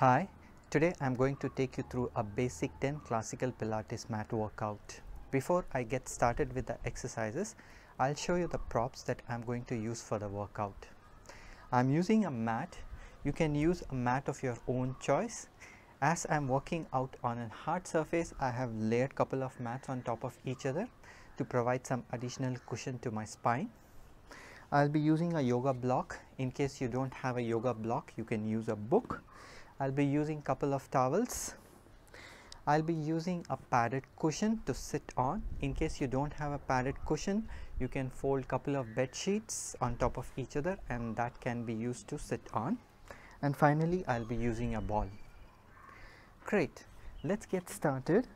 Hi, today I am going to take you through a basic 10 classical Pilates mat workout. Before I get started with the exercises, I'll show you the props that I am going to use for the workout. I am using a mat. You can use a mat of your own choice. As I am working out on a hard surface, I have layered couple of mats on top of each other to provide some additional cushion to my spine. I'll be using a yoga block. In case you don't have a yoga block, you can use a book. I'll be using couple of towels. I'll be using a padded cushion to sit on. In case you don't have a padded cushion, you can fold couple of bed sheets on top of each other and that can be used to sit on. And finally, I'll be using a ball. Great. Let's get started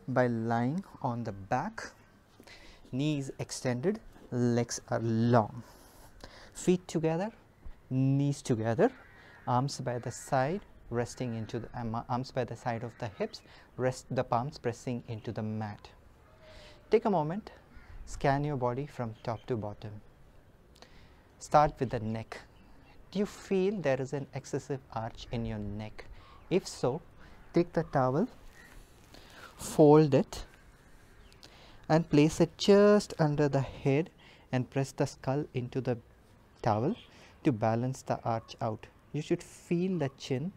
by lying on the back, knees extended, legs are long, feet together, knees together, arms by the side, resting into the arms by the side of the hips, rest the palms pressing into the mat. Take a moment, scan your body from top to bottom. Start with the neck. Do you feel there is an excessive arch in your neck? If so, take the towel, fold it and place it just under the head and press the skull into the towel to balance the arch out. You should feel the chin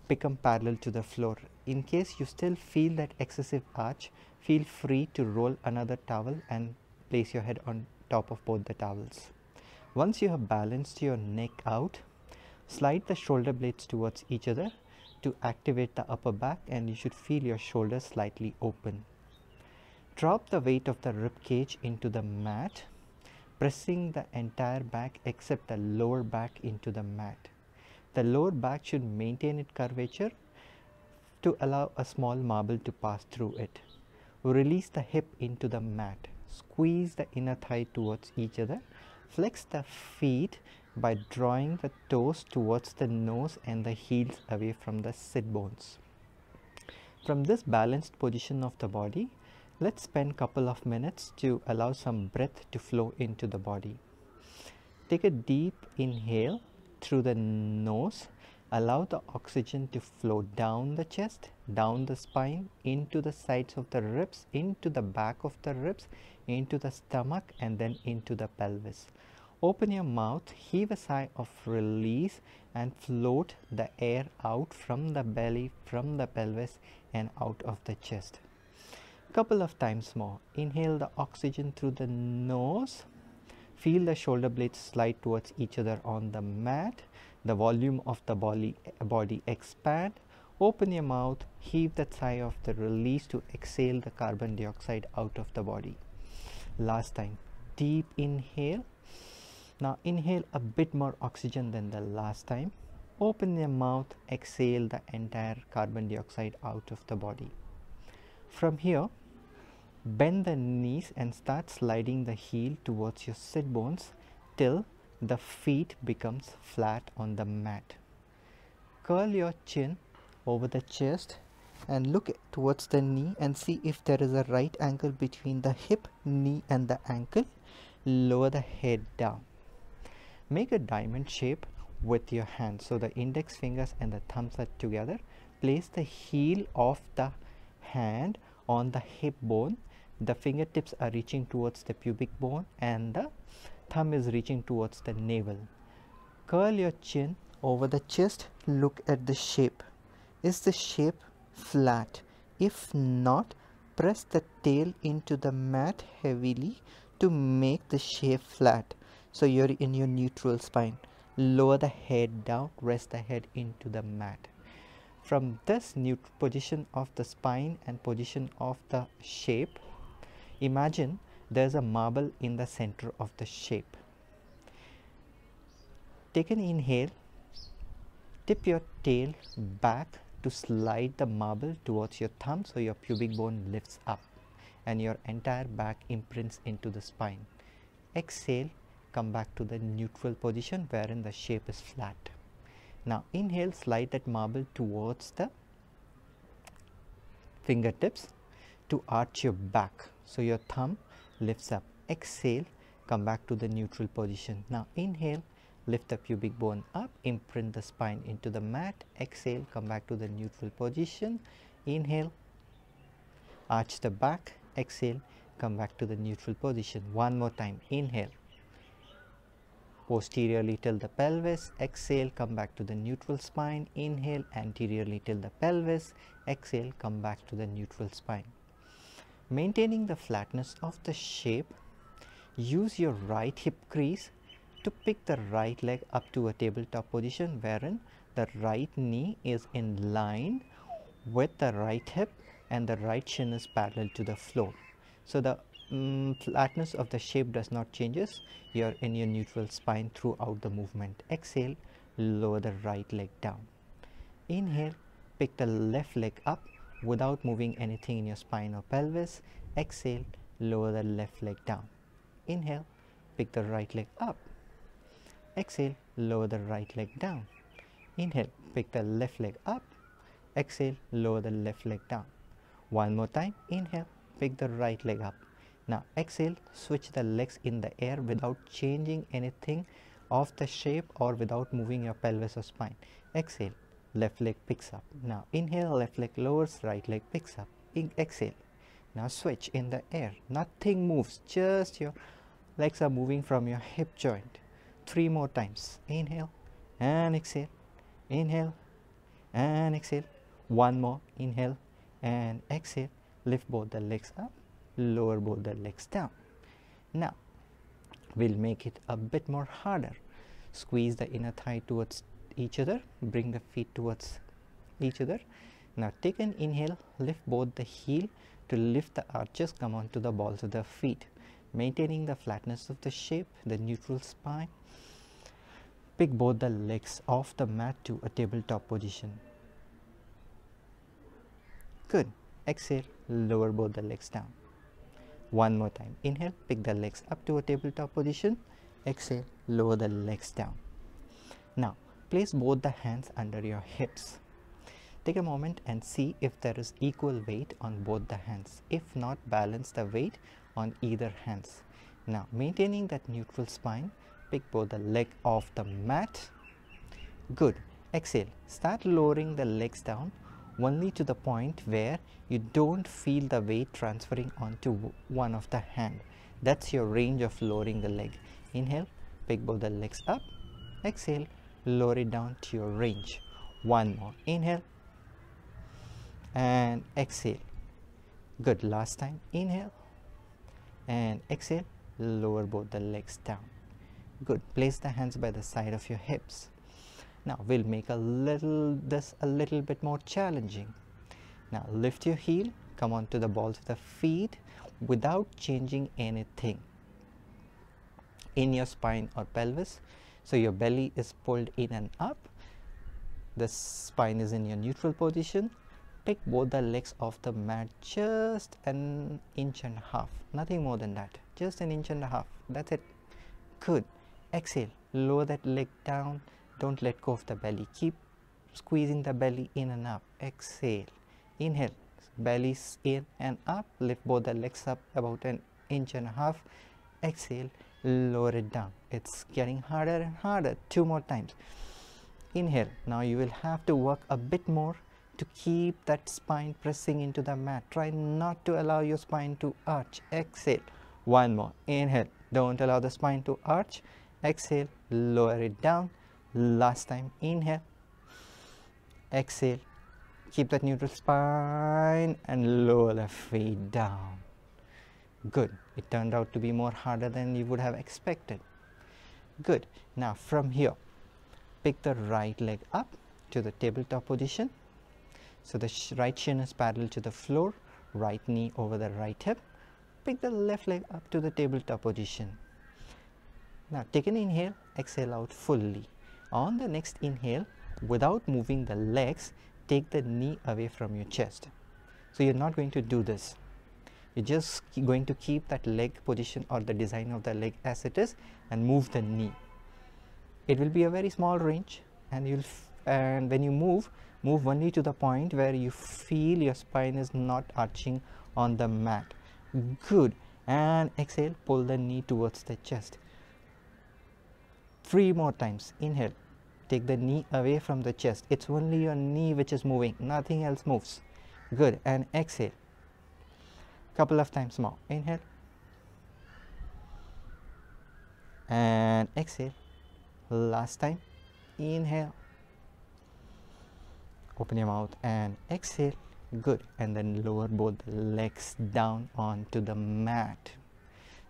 become parallel to the floor. In case you still feel that excessive arch, feel free to roll another towel and place your head on top of both the towels. Once you have balanced your neck out, slide the shoulder blades towards each other to activate the upper back and you should feel your shoulders slightly open. Drop the weight of the rib cage into the mat, pressing the entire back except the lower back into the mat. The lower back should maintain its curvature to allow a small marble to pass through it. Release the hip into the mat. Squeeze the inner thigh towards each other. Flex the feet by drawing the toes towards the nose and the heels away from the sit bones. From this balanced position of the body, let's spend a couple of minutes to allow some breath to flow into the body. Take a deep inhale through the nose. Allow the oxygen to flow down the chest, down the spine, into the sides of the ribs, into the back of the ribs, into the stomach and then into the pelvis. Open your mouth, heave a sigh of release and float the air out from the belly, from the pelvis and out of the chest. Couple of times more. Inhale the oxygen through the nose. Feel the shoulder blades slide towards each other on the mat. The volume of the body expand. Open your mouth, heave the sigh of the release to exhale the carbon dioxide out of the body. Last time, deep inhale. Now inhale a bit more oxygen than the last time. Open your mouth, exhale the entire carbon dioxide out of the body. From here, bend the knees and start sliding the heel towards your sit bones till the feet becomes flat on the mat. Curl your chin over the chest and look towards the knee and see if there is a right angle between the hip, knee and the ankle. Lower the head down. Make a diamond shape with your hands. So the index fingers and the thumbs are together. Place the heel of the hand on the hip bone. The fingertips are reaching towards the pubic bone and the thumb is reaching towards the navel. Curl your chin over the chest. Look at the shape. Is the shape flat? If not, press the tail into the mat heavily to make the shape flat. So you're in your neutral spine. Lower the head down, rest the head into the mat. From this neutral position of the spine and position of the shape, imagine there's a marble in the center of the shape. Take an inhale, tip your tail back to slide the marble towards your thumb so your pubic bone lifts up and your entire back imprints into the spine. Exhale, come back to the neutral position wherein the shape is flat. Now inhale, slide that marble towards the fingertips to arch your back. So your thumb lifts up. Exhale, come back to the neutral position. Now inhale, lift the pubic bone up, imprint the spine into the mat. Exhale, come back to the neutral position. Inhale, arch the back. Exhale, come back to the neutral position. One more time. Inhale, posteriorly tilt the pelvis. Exhale, come back to the neutral spine. Inhale, anteriorly tilt the pelvis. Exhale, come back to the neutral spine. Maintaining the flatness of the shape, use your right hip crease to pick the right leg up to a tabletop position, wherein the right knee is in line with the right hip and the right shin is parallel to the floor. So the flatness of the shape does not changes. You are in your neutral spine throughout the movement. Exhale, lower the right leg down. Inhale, pick the left leg up without moving anything in your spine or pelvis. Exhale, lower the left leg down. Inhale, pick the right leg up. Exhale, lower the right leg down. Inhale, pick the left leg up. Exhale, lower the left leg down. One more time. Inhale, pick the right leg up. Now exhale, switch the legs in the air without changing anything of the shape or without moving your pelvis or spine. Exhale, left leg picks up. Now inhale, left leg lowers, right leg picks up. Exhale. Now switch in the air. Nothing moves, just your legs are moving from your hip joint. 3 more times. Inhale and exhale. Inhale and exhale. One more. Inhale and exhale. Lift both the legs up, lower both the legs down. Now we'll make it a bit more harder. Squeeze the inner thigh towards each other, bring the feet towards each other. Now take an inhale, lift both the heel to lift the arches, come on to the balls of the feet, maintaining the flatness of the shape, the neutral spine. Pick both the legs off the mat to a tabletop position. Good. Exhale, lower both the legs down. One more time. Inhale, pick the legs up to a tabletop position. Exhale, lower the legs down. Now, place both the hands under your hips. Take a moment and see if there is equal weight on both the hands. If not, balance the weight on either hands. Now, maintaining that neutral spine, pick both the leg off the mat. Good. Exhale. Start lowering the legs down only to the point where you don't feel the weight transferring onto one of the hand. That's your range of lowering the leg. Inhale, pick both the legs up. Exhale, lower it down to your range. One more. Inhale and exhale. Good. Last time. Inhale and exhale. Lower both the legs down. Good. Place the hands by the side of your hips. Now we'll make this a little bit more challenging. Now lift your heel, come on to the balls of the feet without changing anything in your spine or pelvis. So your belly is pulled in and up. The spine is in your neutral position. Pick both the legs off the mat just an inch and a half. Nothing more than that. Just an inch and a half. That's it. Good. Exhale. Lower that leg down. Don't let go of the belly. Keep squeezing the belly in and up. Exhale. Inhale. Belly's in and up. Lift both the legs up about an inch and a half. Exhale. Lower it down. It's getting harder and harder. 2 more times. Inhale. Now you will have to work a bit more to keep that spine pressing into the mat. Try not to allow your spine to arch. Exhale. One more. Inhale. Don't allow the spine to arch. Exhale. Lower it down. Last time. Inhale. Exhale. Keep that neutral spine and lower the feet down. Good. It turned out to be more harder than you would have expected. Good. Now from here, pick the right leg up to the tabletop position. So the right shin is parallel to the floor, right knee over the right hip. Pick the left leg up to the tabletop position. Now take an inhale, exhale out fully. On the next inhale, without moving the legs, take the knee away from your chest. So you're not going to do this. You're just going to keep that leg position or the design of the leg as it is and move the knee. It will be a very small range, and when you move only to the point where you feel your spine is not arching on the mat. Good. And exhale, pull the knee towards the chest. 3 more times. Inhale, take the knee away from the chest. It's only your knee which is moving, nothing else moves. Good. And exhale. Couple of times more. Inhale and exhale. Last time. Inhale, open your mouth and exhale. Good. And then lower both the legs down onto the mat.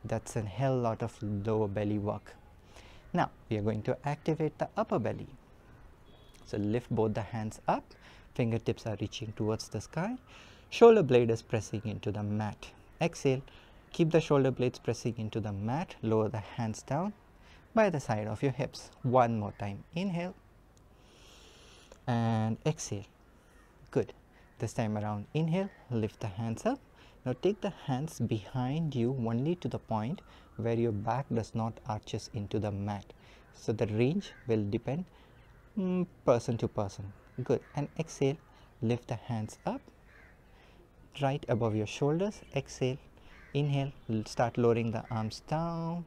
That's a hell lot of lower belly work. Now we are going to activate the upper belly. So lift both the hands up, fingertips are reaching towards the sky, shoulder blade is pressing into the mat. Exhale, keep the shoulder blades pressing into the mat, lower the hands down by the side of your hips. One more time. Inhale and exhale. Good. This time around, inhale, lift the hands up. Now take the hands behind you only to the point where your back does not arches into the mat. So the range will depend person to person. Good. And exhale, lift the hands up right above your shoulders. Exhale, inhale, start lowering the arms down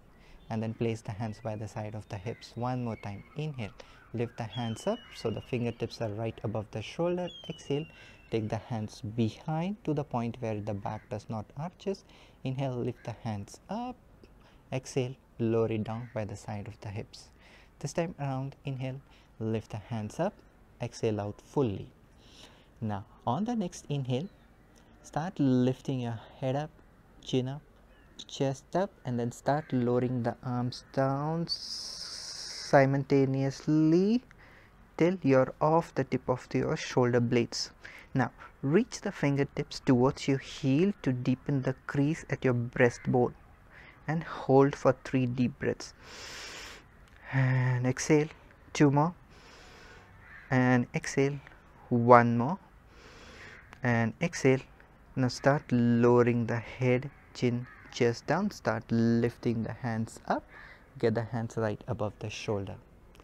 and then place the hands by the side of the hips. One more time. Inhale, lift the hands up so the fingertips are right above the shoulder. Exhale, take the hands behind to the point where the back does not arches. Inhale, lift the hands up. Exhale, lower it down by the side of the hips. This time around, inhale, lift the hands up. Exhale out fully. Now on the next inhale, start lifting your head up, chin up, chest up, and then start lowering the arms down simultaneously till you're off the tip of your shoulder blades. Now reach the fingertips towards your heel to deepen the crease at your breastbone and hold for 3 deep breaths. And exhale, 2 more, and exhale, 1 more, and exhale. Now start lowering the head, chin, chest down, start lifting the hands up, get the hands right above the shoulder.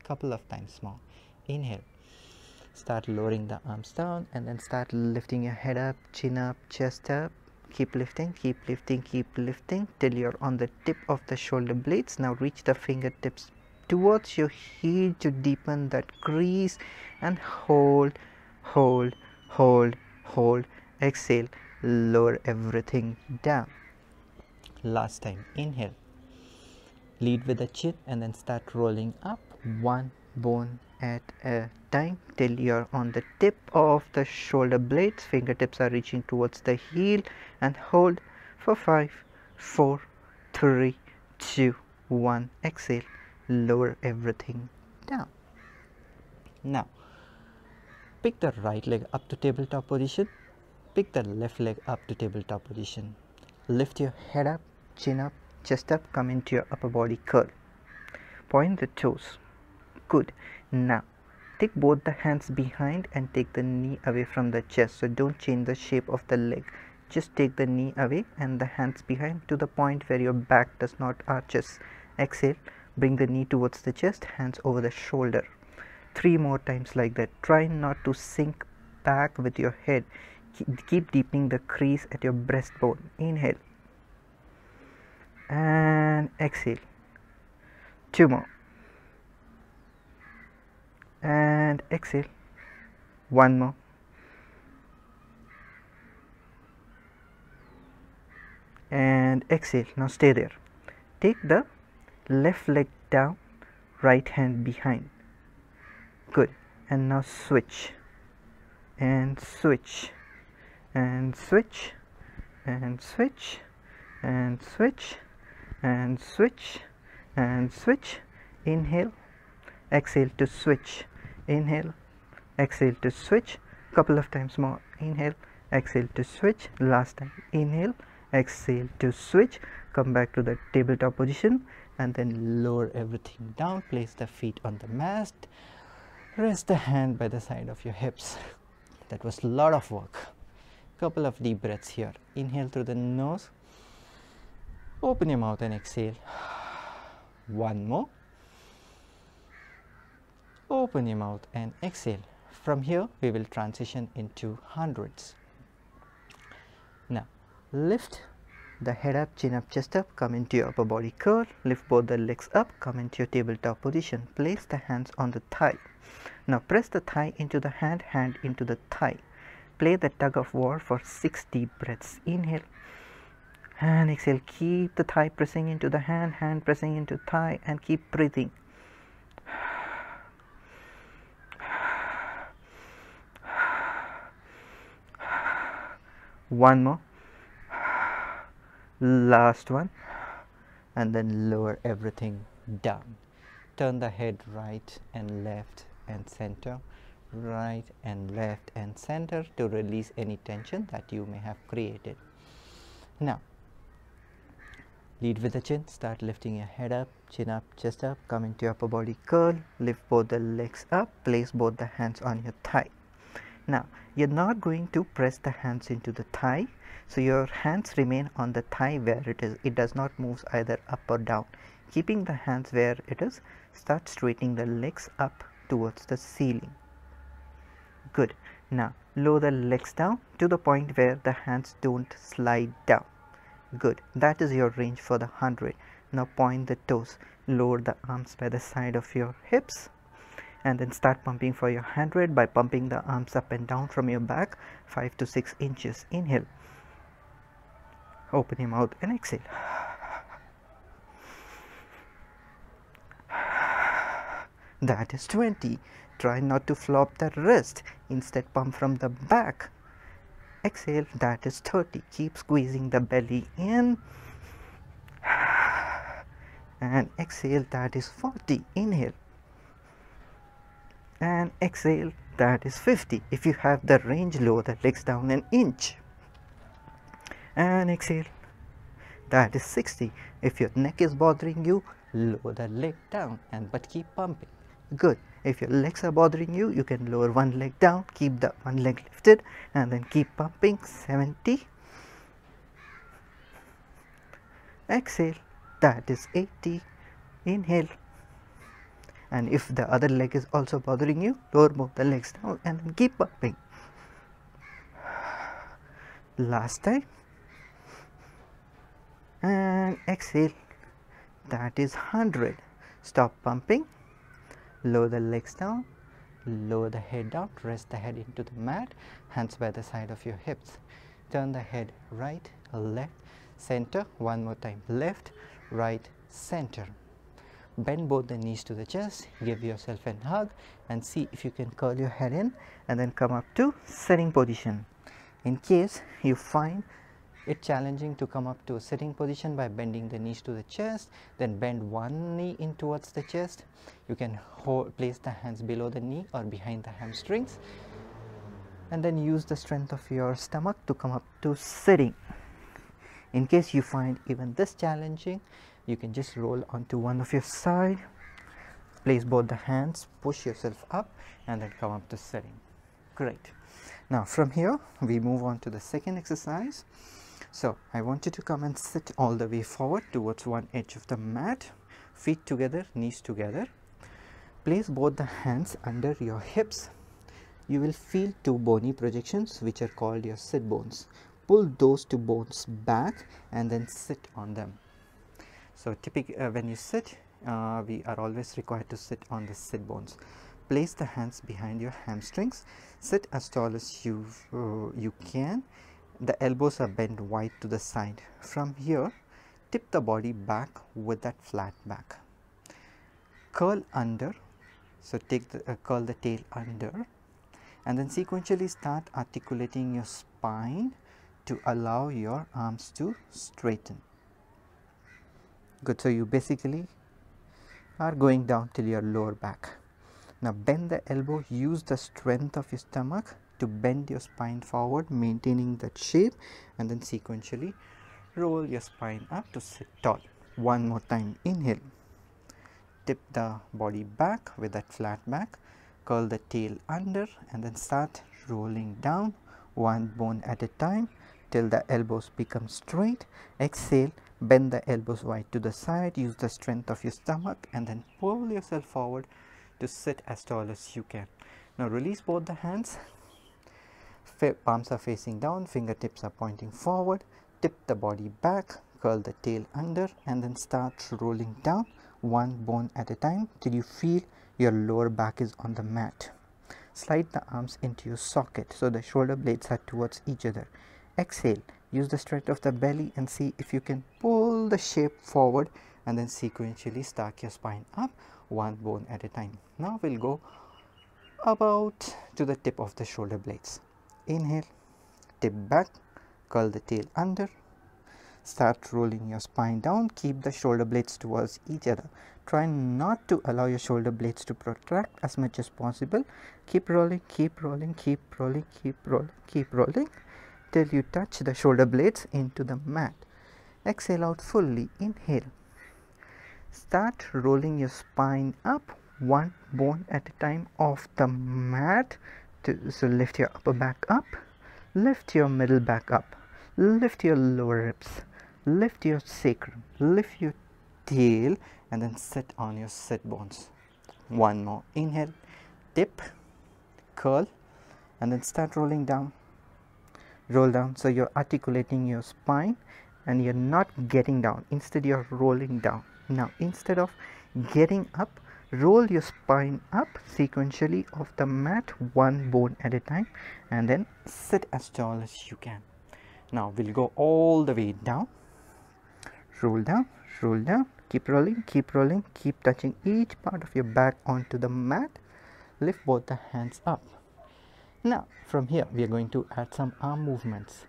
Couple of times more. Inhale, start lowering the arms down and then start lifting your head up, chin up, chest up. Keep lifting, keep lifting, keep lifting till you're on the tip of the shoulder blades. Now reach the fingertips towards your heel to deepen that crease and hold, hold, hold, hold. Exhale, lower everything down. Last time. Inhale, lead with the chin and then start rolling up one bone at a time till you're on the tip of the shoulder blades. Fingertips are reaching towards the heel and hold for 5, 4, 3, 2, 1. Exhale, lower everything down. Now pick the right leg up to tabletop position, pick the left leg up to tabletop position. Lift your head up, chin up, chest up, come into your upper body curl. Point the toes. Good. Now take both the hands behind and take the knee away from the chest. So don't change the shape of the leg. Just take the knee away and the hands behind to the point where your back does not arches. Exhale, bring the knee towards the chest, hands over the shoulder. 3 more times like that. Try not to sink back with your head. Keep deepening the crease at your breastbone. Inhale and exhale. 2 more and exhale. 1 more and exhale. Now stay there. Take the left leg down, right hand behind. Good. And now switch and switch and switch and switch and switch and switch and switch. Inhale, exhale to switch. Inhale, exhale to switch. Couple of times more. Inhale, exhale to switch. Last time. Inhale, exhale to switch. Come back to the tabletop position and then lower everything down. Place the feet on the mat. Rest the hand by the side of your hips. That was a lot of work. Couple of deep breaths here. Inhale through the nose. Open your mouth and exhale. 1 more. Open your mouth and exhale. From here we will transition into hundreds. Now lift the head up, chin up, chest up, come into your upper body curl, lift both the legs up, come into your tabletop position, place the hands on the thigh. Now press the thigh into the hand, hand into the thigh. Play the tug of war for 6 deep breaths. Inhale and exhale. Keep the thigh pressing into the hand, hand pressing into thigh, and keep breathing. One more. Last one. And then lower everything down. Turn the head right and left and center, right and left and center to release any tension that you may have created. Now lead with the chin, start lifting your head up, chin up, chest up, come into your upper body curl, lift both the legs up, place both the hands on your thigh. Now you're not going to press the hands into the thigh, so your hands remain on the thigh where it is. It does not move either up or down. Keeping the hands where it is, start straightening the legs up towards the ceiling. Good. Now lower the legs down to the point where the hands don't slide down. Good. That is your range for the 100. Now point the toes, lower the arms by the side of your hips, and then start pumping for your 100 by pumping the arms up and down from your back 5 to 6 inches. Inhale, open your mouth and exhale. That is 20. Try not to flop the wrist, instead pump from the back. Exhale, that is 30. Keep squeezing the belly in and exhale, that is 40. Inhale and exhale, that is 50. If you have the range, lower the legs down an inch and exhale, that is 60. If your neck is bothering you, lower the leg down but keep pumping. Good. If your legs are bothering you, you can lower one leg down, keep the one leg lifted, and then keep pumping. 70. Exhale, that is 80. Inhale, and if the other leg is also bothering you, lower both the legs down and then keep pumping. Last time, and exhale, that is 100. Stop pumping. Lower the legs down, lower the head down, rest the head into the mat, hands by the side of your hips. Turn the head right, left, center. One more time, left, right, center. Bend both the knees to the chest, give yourself a hug and see if you can curl your head in and then come up to sitting position. In case you find it challenging to come up to a sitting position by bending the knees to the chest, then bend one knee in towards the chest. You can place the hands below the knee or behind the hamstrings, and then use the strength of your stomach to come up to sitting. In case you find even this challenging, you can just roll onto one of your side, place both the hands, push yourself up and then come up to sitting. Great. Now from here we move on to the second exercise. So I want you to come and sit all the way forward towards one edge of the mat, feet together, knees together. Place both the hands under your hips. You will feel two bony projections which are called your sit bones. Pull those two bones back and then sit on them. So typically when you sit, we are always required to sit on the sit bones. Place the hands behind your hamstrings. Sit as tall as you can. The elbows are bent wide to the side. From here, tip the body back with that flat back. Curl under. So take the curl the tail under, and then sequentially start articulating your spine to allow your arms to straighten. Good. So you basically are going down till your lower back. Now bend the elbow. Use the strength of your stomach to bend your spine forward, maintaining that shape, and then sequentially roll your spine up to sit tall. One more time. Inhale, tip the body back with that flat back, curl the tail under, and then start rolling down one bone at a time till the elbows become straight. Exhale, bend the elbows wide to the side, use the strength of your stomach, and then pull yourself forward to sit as tall as you can. Now release both the hands. Palms are facing down, fingertips are pointing forward. tip the body back, curl the tail under, and then start rolling down one bone at a time till you feel your lower back is on the mat. Slide the arms into your socket so the shoulder blades are towards each other. Exhale, use the strength of the belly and see if you can pull the shape forward, and then sequentially stack your spine up one bone at a time. Now we'll go about to the tip of the shoulder blades. Inhale, tip back, curl the tail under, start rolling your spine down, keep the shoulder blades towards each other. Try not to allow your shoulder blades to protract as much as possible. Keep rolling, keep rolling, keep rolling, keep rolling, keep rolling till you touch the shoulder blades into the mat. Exhale out fully. Inhale. Start rolling your spine up one bone at a time off the mat. So lift your upper back up, lift your middle back up, lift your lower ribs, lift your sacrum, lift your tail, and then sit on your sit bones. One more. Inhale, tip, curl, and then start rolling down. Roll down, so you're articulating your spine and you're not getting down, instead you're rolling down. Now instead of getting up, roll your spine up sequentially off the mat one bone at a time, and then sit as tall as you can. Now we'll go all the way down. Roll down, roll down, keep rolling, keep rolling, keep touching each part of your back onto the mat. Lift both the hands up. Now from here we are going to add some arm movements.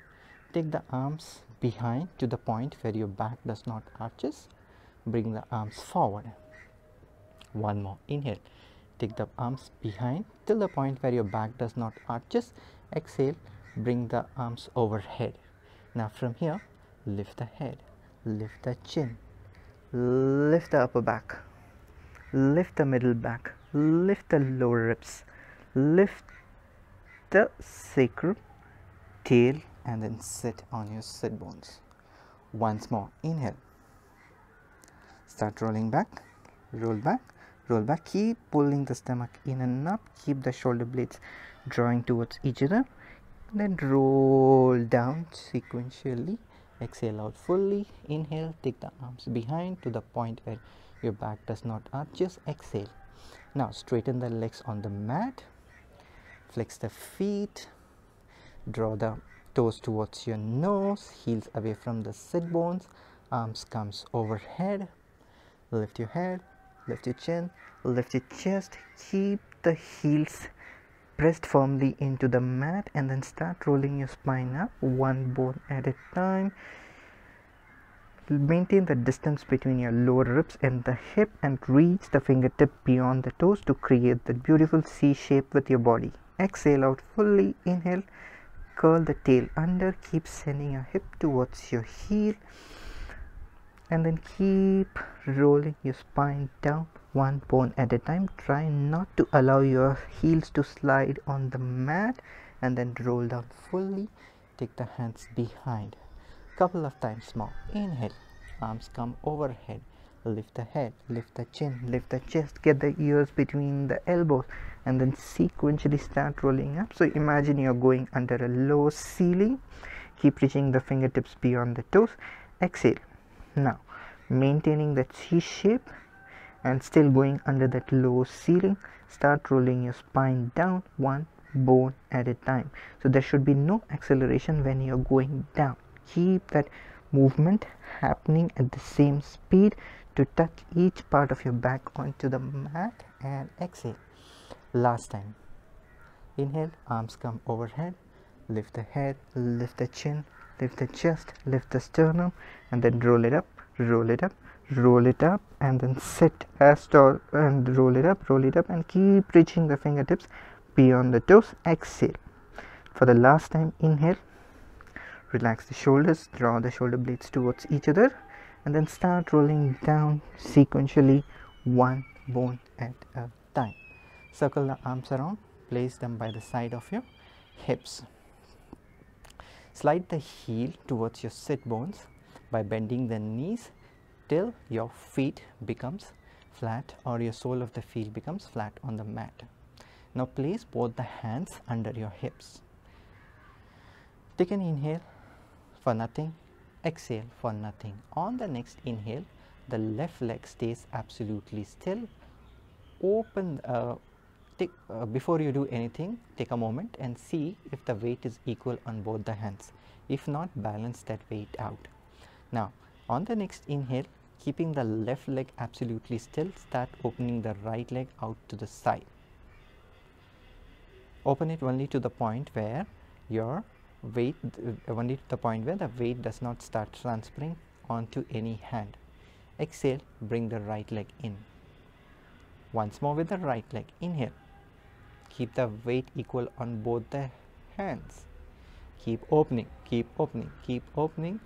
Take the arms behind to the point where your back does not arches. Bring the arms forward. One more. Inhale, take the arms behind till the point where your back does not arches. Exhale, bring the arms overhead. Now from here, lift the head, lift the chin, lift the upper back, lift the middle back, lift the lower ribs, lift the sacrum, tail, and then sit on your sit bones. Once more. Inhale, start rolling back, roll back, roll back. Keep pulling the stomach in and up, keep the shoulder blades drawing towards each other, then roll down sequentially. Exhale out fully. Inhale, take the arms behind to the point where your back does not arches. Exhale. Now straighten the legs on the mat, flex the feet, draw the toes towards your nose, heels away from the sit bones, arms comes overhead. Lift your head, lift your chin, lift your chest, keep the heels pressed firmly into the mat, and then start rolling your spine up one bone at a time. Maintain the distance between your lower ribs and the hip and reach the fingertip beyond the toes to create that beautiful C shape with your body. Exhale out fully. Inhale, curl the tail under, keep sending your hip towards your heel, and then keep rolling your spine down one bone at a time. Try not to allow your heels to slide on the mat, and then roll down fully. Take the hands behind. Couple of times more. Inhale, arms come overhead, lift the head, lift the chin, lift the chest, get the ears between the elbows, and then sequentially start rolling up. So imagine you're going under a low ceiling. Keep reaching the fingertips beyond the toes. Exhale. Now maintaining that C shape and still going under that low ceiling, start rolling your spine down one bone at a time. So there should be no acceleration when you're going down. Keep that movement happening at the same speed to touch each part of your back onto the mat, and exhale. Last time. Inhale, arms come overhead, lift the head, lift the chin, lift the chest, lift the sternum, and then roll it up, roll it up, roll it up, and then sit as tall and roll it up, and keep reaching the fingertips beyond the toes. Exhale. For the last time, inhale, relax the shoulders, draw the shoulder blades towards each other, and then start rolling down sequentially one bone at a time. Circle the arms around, place them by the side of your hips. Slide the heel towards your sit bones by bending the knees till your feet becomes flat, or your sole of the feet becomes flat on the mat. Now place both the hands under your hips. Take an inhale for nothing, exhale for nothing. On the next inhale, the left leg stays absolutely still. Open, before you do anything, take a moment and see if the weight is equal on both the hands. If not, balance that weight out. Now, on the next inhale, keeping the left leg absolutely still, start opening the right leg out to the side. Open it only to the point where your weight, only to the point where the weight does not start transferring onto any hand. Exhale, bring the right leg in. Once more with the right leg, inhale. Keep the weight equal on both the hands. Keep opening, keep opening, keep opening.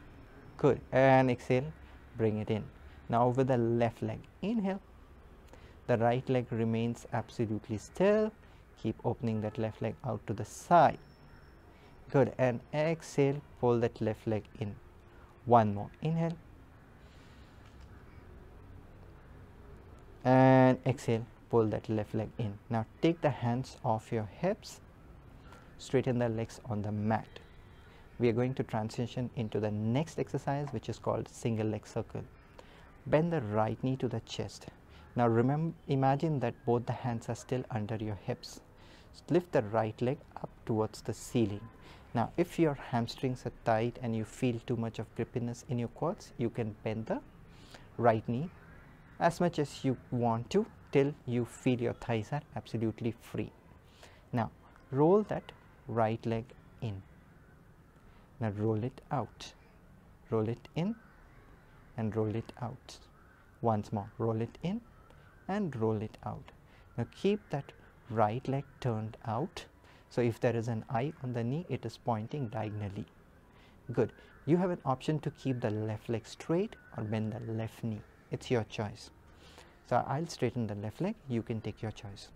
Good. And exhale, bring it in. Now with the left leg, inhale. The right leg remains absolutely still. Keep opening that left leg out to the side. Good. And exhale, pull that left leg in. One more. Inhale. And exhale, pull that left leg in. Now take the hands off your hips, straighten the legs on the mat. We are going to transition into the next exercise, which is called single leg circle. Bend the right knee to the chest. Now remember, imagine that both the hands are still under your hips. Lift the right leg up towards the ceiling. Now if your hamstrings are tight and you feel too much of grippiness in your quads, you can bend the right knee as much as you want to till you feel your thighs are absolutely free. Now roll that right leg in. Now roll it out, roll it in and roll it out. Once more, roll it in and roll it out. Now keep that right leg turned out. So if there is an eye on the knee, it is pointing diagonally. Good. You have an option to keep the left leg straight or bend the left knee. It's your choice. So I'll straighten the left leg, you can take your choice.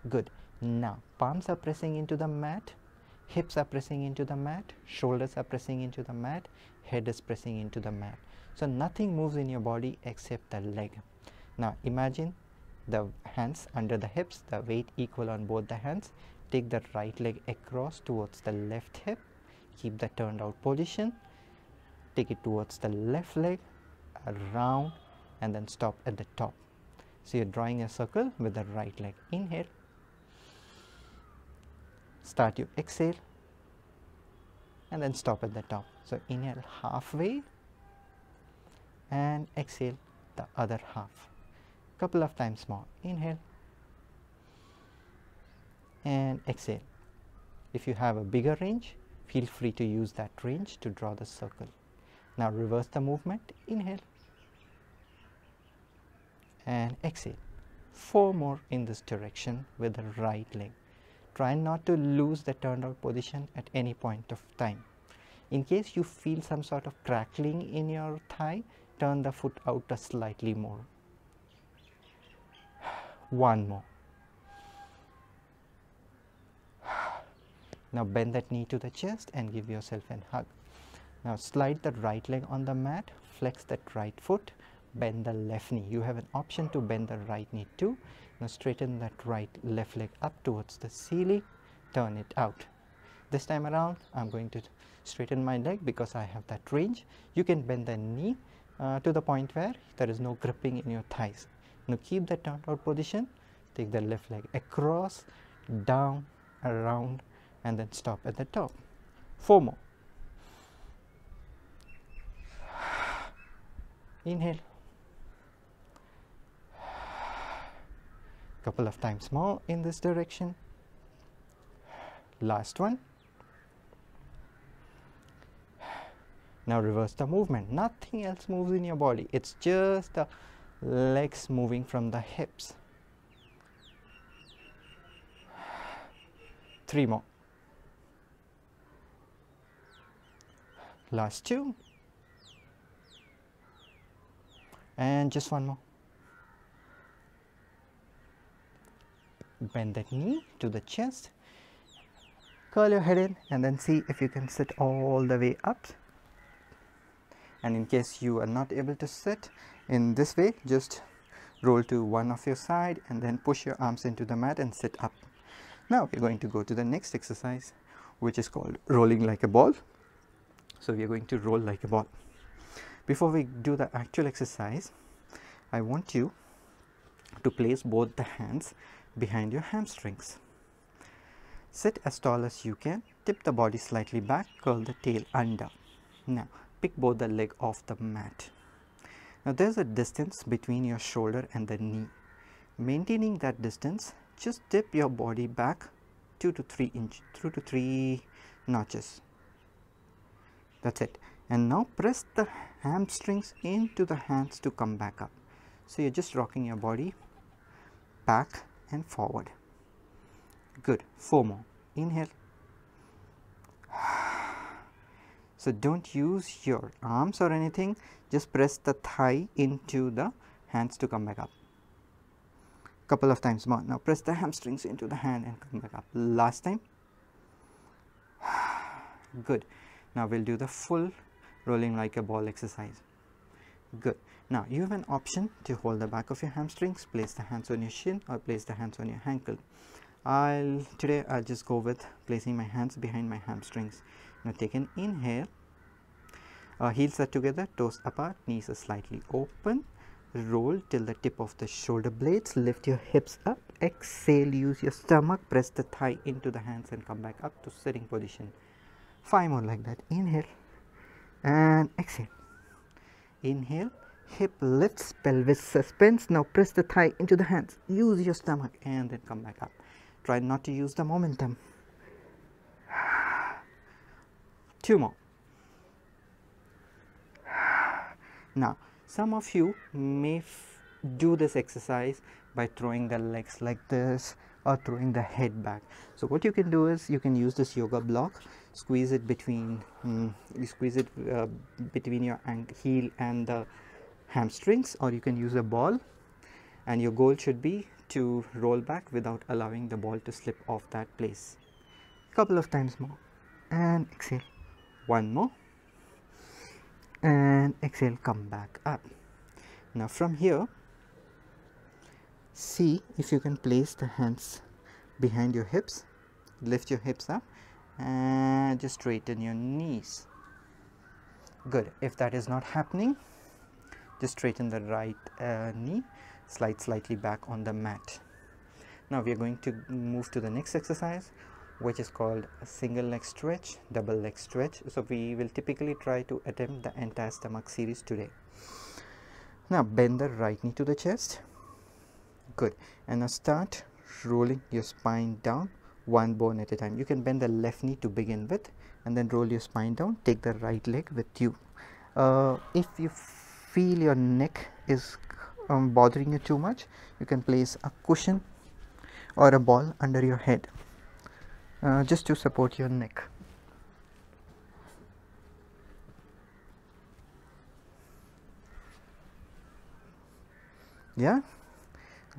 Good. Now palms are pressing into the mat, hips are pressing into the mat, shoulders are pressing into the mat, head is pressing into the mat. So nothing moves in your body except the leg. Now imagine the hands under the hips, the weight equal on both the hands. Take the right leg across towards the left hip, keep the turned out position, take it towards the left leg, around and then stop at the top. So you're drawing a circle with the right leg. Inhale, start your exhale and then stop at the top. So inhale halfway and exhale the other half. Couple of times more. Inhale and exhale. If you have a bigger range, feel free to use that range to draw the circle. Now reverse the movement. Inhale and exhale. 4 more in this direction with the right leg. Try not to lose the turned out position at any point of time. In case you feel some sort of crackling in your thigh, turn the foot out a slightly more. 1 more. Now bend that knee to the chest and give yourself a hug. Now slide the right leg on the mat, flex that right foot, bend the left knee. You have an option to bend the right knee too. Now straighten that left leg up towards the ceiling, turn it out. This time around I'm going to straighten my leg because I have that range. You can bend the knee to the point where there is no gripping in your thighs. Now keep the turned out position, take the left leg across, down, around and then stop at the top. 4 more. Inhale. Couple of times more in this direction. Last one. Now reverse the movement. Nothing else moves in your body. It's just the legs moving from the hips. 3 more. Last 2. And just 1 more. Bend that knee to the chest, curl your head in and then see if you can sit all the way up. And in case you are not able to sit in this way, just roll to one of your side and then push your arms into the mat and sit up. Now we are going to go to the next exercise, which is called rolling like a ball. So we are going to roll like a ball. Before we do the actual exercise, I want you to place both the hands behind your hamstrings. Sit as tall as you can, tip the body slightly back, curl the tail under. Now pick both the leg off the mat. Now there is a distance between your shoulder and the knee. Maintaining that distance, just dip your body back 2 to 3 notches. That's it. And now press the hamstrings into the hands to come back up. So you're just rocking your body back and forward. Good. 4 more. Inhale. So don't use your arms or anything, just press the thigh into the hands to come back up. Couple of times more. Now press the hamstrings into the hand and come back up. Last time. Good. Now we'll do the full rolling like a ball exercise. Good. Now you have an option to hold the back of your hamstrings, place the hands on your shin or place the hands on your ankle. Today I'll just go with placing my hands behind my hamstrings. Now take an inhale, heels are together, toes apart, knees are slightly open, roll till the tip of the shoulder blades, lift your hips up, exhale, use your stomach, press the thigh into the hands and come back up to sitting position. 5 more like that. Inhale and exhale. Inhale, hip lifts, pelvis suspends. Now press the thigh into the hands, use your stomach and then come back up. Try not to use the momentum. 2 more. Now some of you may do this exercise by throwing the legs like this or throwing the head back. So what you can do is you can use this yoga block, squeeze it between between your heel and the hamstrings, or you can use a ball, and your goal should be to roll back without allowing the ball to slip off that place. Couple of times more and exhale. 1 more and exhale, come back up. Now from here, see if you can place the hands behind your hips, lift your hips up and just straighten your knees. Good. If that is not happening, just straighten the right knee, slide slightly back on the mat. Now we are going to move to the next exercise, which is called a single leg stretch, double leg stretch. So we will typically try to attempt the entire stomach series today. Now bend the right knee to the chest. Good. And now start rolling your spine down, one bone at a time. You can bend the left knee to begin with and then roll your spine down. Take the right leg with you. If you feel your neck is bothering you too much, you can place a cushion or a ball under your head just to support your neck. Yeah,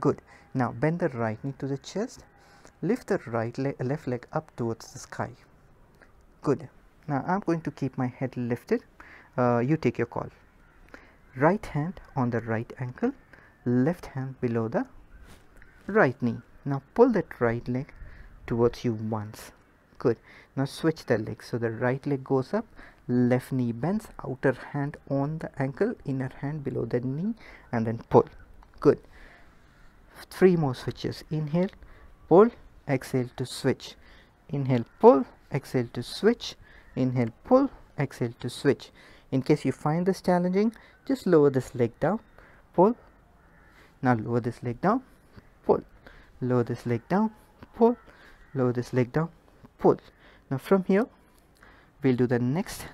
good. Now bend the right knee to the chest, lift the left leg up towards the sky. Good. Now I'm going to keep my head lifted. You take your call. Right hand on the right ankle, left hand below the right knee. Now pull that right leg towards you once. Good. Now switch the leg. So the right leg goes up, left knee bends, outer hand on the ankle, inner hand below the knee, and then pull. Good. 3 more switches. Inhale, pull, exhale to switch. Inhale, pull, exhale to switch. Inhale, pull, exhale to switch. In case you find this challenging, just lower this leg down, pull. Now lower this leg down, pull. Lower this leg down, pull. Lower this leg down, pull. Now from here, we'll do the next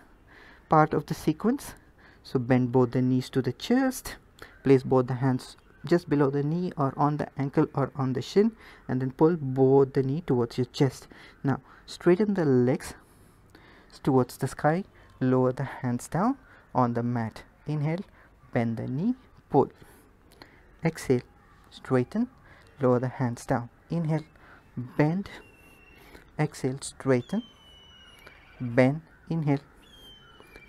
part of the sequence. So bend both the knees to the chest, place both the hands just below the knee or on the ankle or on the shin, and then pull both the knee towards your chest. Now straighten the legs towards the sky, lower the hands down on the mat. Inhale, bend the knee, pull. Exhale, straighten, lower the hands down. Inhale, bend, exhale, straighten, bend, inhale,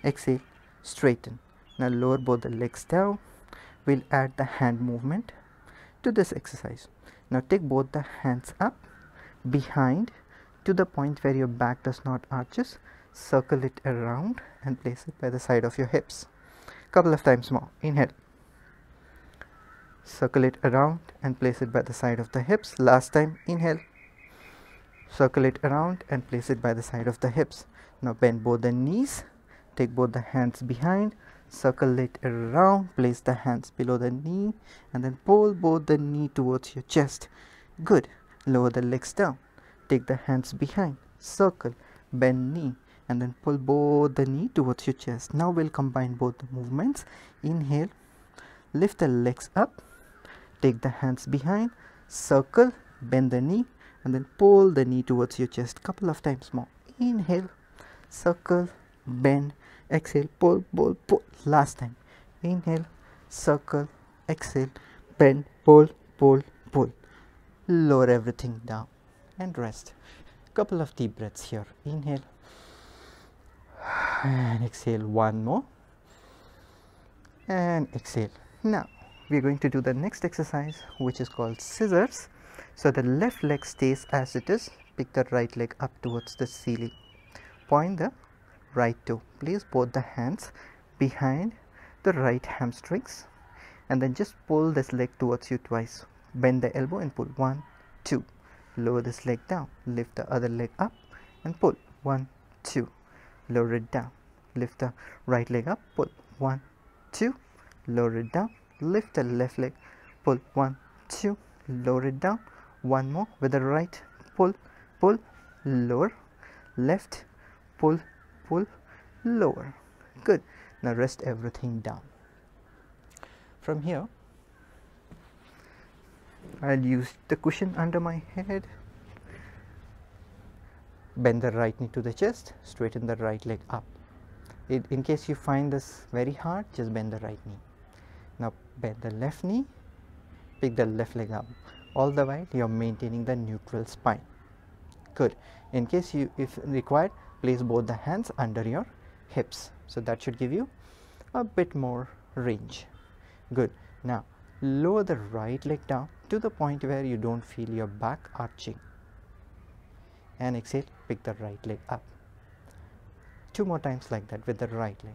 exhale, straighten. Now lower both the legs down. We'll add the hand movement to this exercise. Now take both the hands up behind to the point where your back does not arches. Circle it around and place it by the side of your hips. couple of times more. Inhale, circle it around and place it by the side of the hips. Last time, inhale, circle it around and place it by the side of the hips. Now bend both the knees, take both the hands behind, circle it around, place the hands below the knee and then pull both the knee towards your chest. Good. Lower the legs down, take the hands behind, circle, bend knee and then pull both the knee towards your chest. Now we'll combine both the movements. Inhale, lift the legs up, take the hands behind, circle, bend the knee and then pull the knee towards your chest. Couple of times more. Inhale, circle, bend, exhale, pull, pull, pull. Last time. Inhale, circle, exhale, bend, pull, pull, pull. Lower everything down and rest. Couple of deep breaths here. Inhale and exhale. One more and exhale. Now we are going to do the next exercise, which is called scissors. So the left leg stays as it is. Pick the right leg up towards the ceiling. Point the right toe. Place both the hands behind the right hamstrings and then just pull this leg towards you twice. Bend the elbow and pull. 1, 2. Lower this leg down. Lift the other leg up and pull. 1, 2. Lower it down. Lift the right leg up. Pull. 1, 2. Lower it down. Lift the left leg. Pull. 1, 2. Lower it down. One more with the right. Pull, pull, lower. Left, pull, pull, lower. Good. Now rest everything down. From here, I'll use the cushion under my head. Bend the right knee to the chest, straighten the right leg up. In case you find this very hard, just bend the right knee. Now bend the left knee, pick the left leg up. All the while you are maintaining the neutral spine. Good. In case if required, place both the hands under your hips. So that should give you a bit more range. Good. Now lower the right leg down to the point where you don't feel your back arching. And exhale, pick the right leg up. 2 more times like that with the right leg.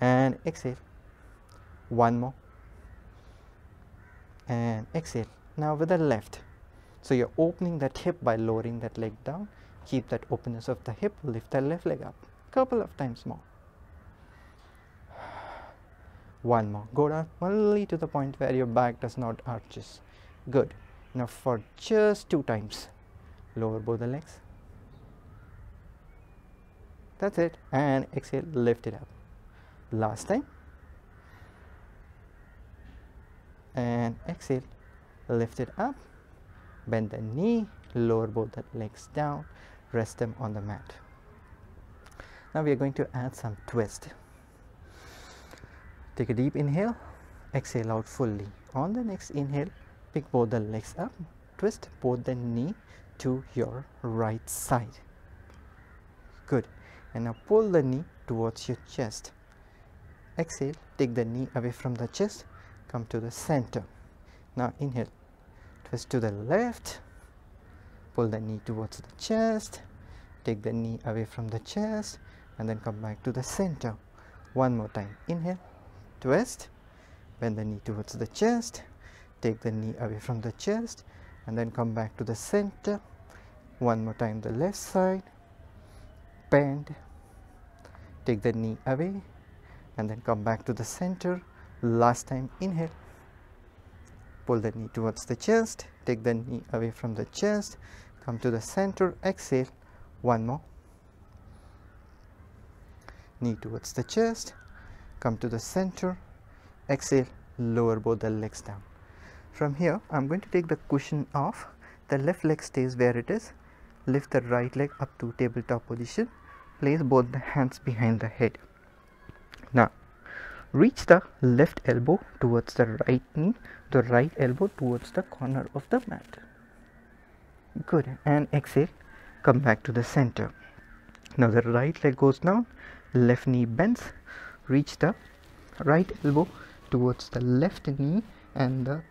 And exhale. 1 more. And exhale. Now with the left. So you're opening that hip by lowering that leg down. Keep that openness of the hip. Lift the left leg up. Couple of times more. 1 more. Go down only to the point where your back does not arches. Good. Now for just 2 times. Lower both the legs. That's it. And exhale, lift it up. Last time. And exhale, lift it up. Bend the knee, lower both the legs down, rest them on the mat. Now we are going to add some twist. Take a deep inhale, exhale out fully. On the next inhale, pick both the legs up, twist both the knee to your right side. Good. And now pull the knee towards your chest. Exhale, take the knee away from the chest, come to the center. Now inhale, twist to the left, pull the knee towards the chest, take the knee away from the chest and then come back to the center. 1 more time. Inhale, twist, bend the knee towards the chest, take the knee away from the chest and then come back to the center. 1 more time, the left side, bend, take the knee away and then come back to the center. Last time, inhale, pull the knee towards the chest, take the knee away from the chest, come to the center, exhale. 1 more, knee towards the chest, come to the center, exhale, lower both the legs down. From here, I am going to take the cushion off. The left leg stays where it is. Lift the right leg up to tabletop position. Place both the hands behind the head. Now, reach the left elbow towards the right knee, the right elbow towards the corner of the mat. Good. And exhale, come back to the center. Now the right leg goes down, left knee bends. Reach the right elbow towards the left knee and the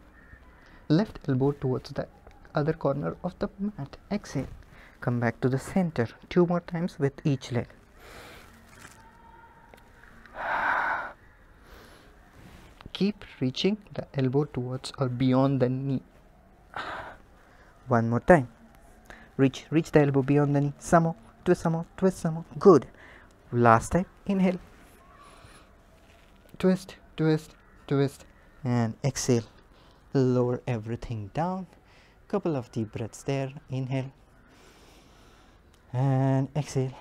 left elbow towards the other corner of the mat. Exhale, come back to the center. 2 more times with each leg. Keep reaching the elbow towards or beyond the knee. One more time. Reach the elbow beyond the knee. Some more. Twist some more. Twist some more. Good. Last time. Inhale. Twist, twist, twist, and exhale. Lower everything down. Couple of deep breaths there. Inhale and exhale.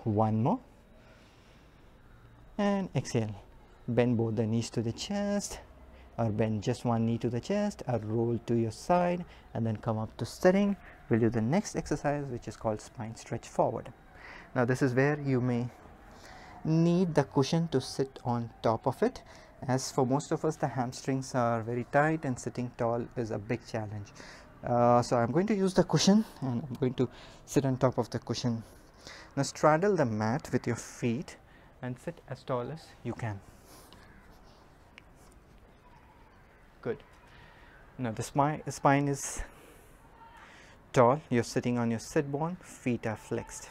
One more and exhale. Bend both the knees to the chest, or bend just one knee to the chest, or roll to your side and then come up to sitting. We'll do the next exercise, which is called spine stretch forward. Now this is where you may need the cushion to sit on top of it, as for most of us the hamstrings are very tight and sitting tall is a big challenge. So I'm going to use the cushion and I'm going to sit on top of the cushion. Now straddle the mat with your feet and sit as tall as you can. Good. Now the spine is tall, you're sitting on your sit bone, feet are flexed.